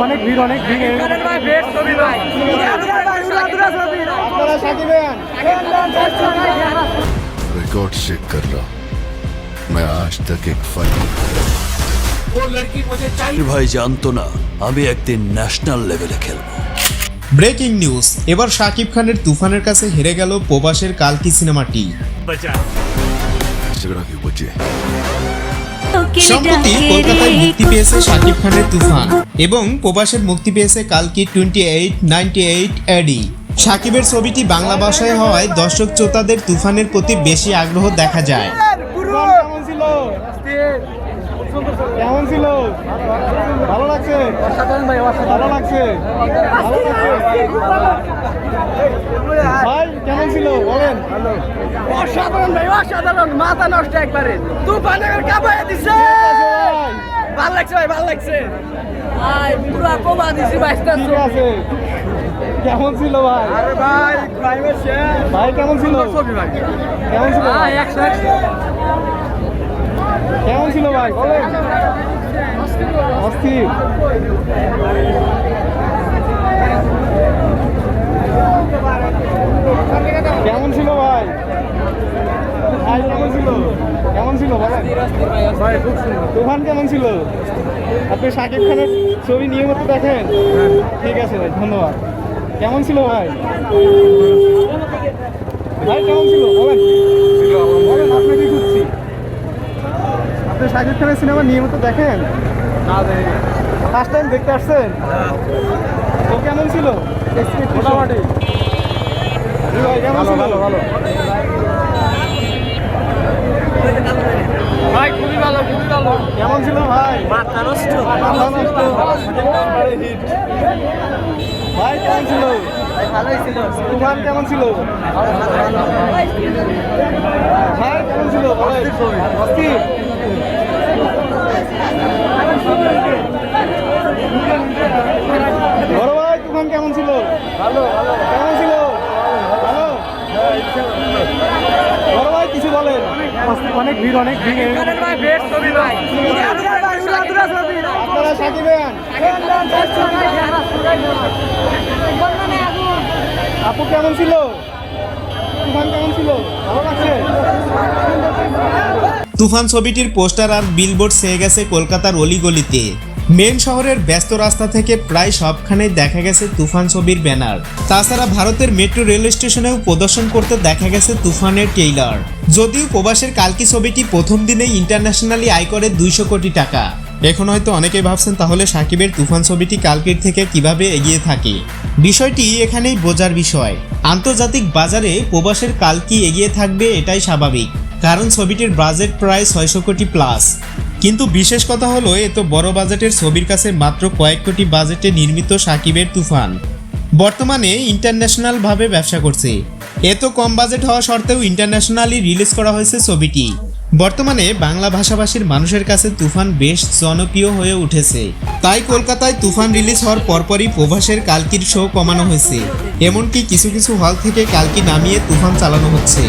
অনেক ভিড় আপনারা সাকিবেন रिकॉर्ड चेक कर रहा हूं मैं आज तक एक फाइल ভাই জানতো না আমি একদিন ন্যাশনাল লেভেলে খেলবো। ব্রেকিং নিউজ, এবার শাকিব খানের তুফানের কাছে হেরে গেল প্রবাসের কালকি সিনেমাটি। झगड़ा क्यों बचे সম্প্রতি কলকাতায় মুক্তি পেয়েছে শাকিব খানের তুফান এবং প্রবাসের মুক্তি পেয়েছে কালকি 2898 এডি। শাকিবের ছবিটি বাংলা ভাষায় হওয়ায় দর্শক শ্রোতাদের তুফানের প্রতি বেশি আগ্রহ দেখা যায়। কেমন ছিল ভালো লাগছে ভালো লাগছে ভাই কেমন ছিল বলেন অসাধারণ ভাই অসাধারণ মাথা নষ্ট একবারে তুফানের কাবায় দিছে ভালো লাগছে ভাই ভালো লাগছে ভাই পুরো কোবা দিছি বাইস্তা ঠিক আছে কেমন ছিল ভাই আরে ভাই ক্রাইমের শেষ ভাই কেমন ছিল ছবি ভাই কেমন ছিল ভাই 100 কেমন ছিল ভাই বলেন অস্থির কেমন ছিল ভাই ভাই কেমন ছিল কেমন ছিল বলেন ভাই খুব সুন্দর তুফান কেমন ছিল আপনি শাকিব খানের ছবি নিয়মিত দেখেন ঠিক আছে ভাই ধন্যবাদ কেমন ছিল ভাই ভাই কেমন ছিল বলেন বলেন আপনাকে খুঁজছি আপনি শাকিব খানের সিনেমা নিয়মিত দেখেন ফার্স্ট টাইম দেখতে আসছেন তো কেমন ছিল মোটামুটি ভাই কেমন ছিল ভালো ভালো ভাই খুবই ভালো কেমন ছিল ভাই মাথা নষ্ট ভাই কেমন ছিল ভালোই ছিল তুফান কেমন ছিল ভাই কেমন ছিল বলেন অস্থির বড় ভাই তুফান কেমন ছিল ভালো ভালো কেমন ছিল ভালো বড় ভাই কিছু বলেন অনেক ভিড় ভাই বেস্ট ছবি ভাই আপনারা সাকিবেন আপু কেমন ছিল তুফান কেমন ছিল ভালো লাগছে তুফান ছবিটির পোস্টার আর বিলবোর্ড ছেয়ে গেছে কলকাতার অলিগলিতে। মেন শহরের ব্যস্ত রাস্তা থেকে প্রায় সবখানেই দেখা গেছে তুফান ছবির ব্যানার। তাছাড়া ভারতের মেট্রো রেল স্টেশনেও প্রদর্শন করতে দেখা গেছে তুফানের ট্রেইলার। যদিও প্রবাসের কালকি ছবিটি প্রথম দিনেই ইন্টারন্যাশনালি আয় করে 200 কোটি টাকা। এখন হয়তো অনেকেই ভাবছেন তাহলে শাকিবের তুফান ছবিটি কালকির থেকে কিভাবে এগিয়ে থাকে। বিষয়টি এখানেই বোঝার বিষয়। আন্তর্জাতিক বাজারে প্রবাসের কালকি এগিয়ে থাকবে এটাই স্বাভাবিক, কারণ ছবিটির বাজেট প্রায় 600 কোটি প্লাস। কিন্তু বিশেষ কথা হলো এত বড় বাজেটের ছবির কাছে মাত্র কয়েক কোটি বাজেটে নির্মিত শাকিবের তুফান বর্তমানে ইন্টারন্যাশনাল ভাবে ব্যবসা করছে। এত কম বাজেট হওয়া সত্ত্বেও ইন্টারন্যাশনালি রিলিজ করা হয়েছে ছবিটি। বর্তমানে বাংলা ভাষাভাষীর মানুষের কাছে তুফান বেশ জনপ্রিয় হয়ে উঠেছে। তাই কলকাতায় তুফান রিলিজ হওয়ার পরপরই প্রবাসের কালকির শো কমানো হয়েছে। এমনকি কিছু কিছু হল থেকে কালকি নামিয়ে তুফান চালানো হচ্ছে।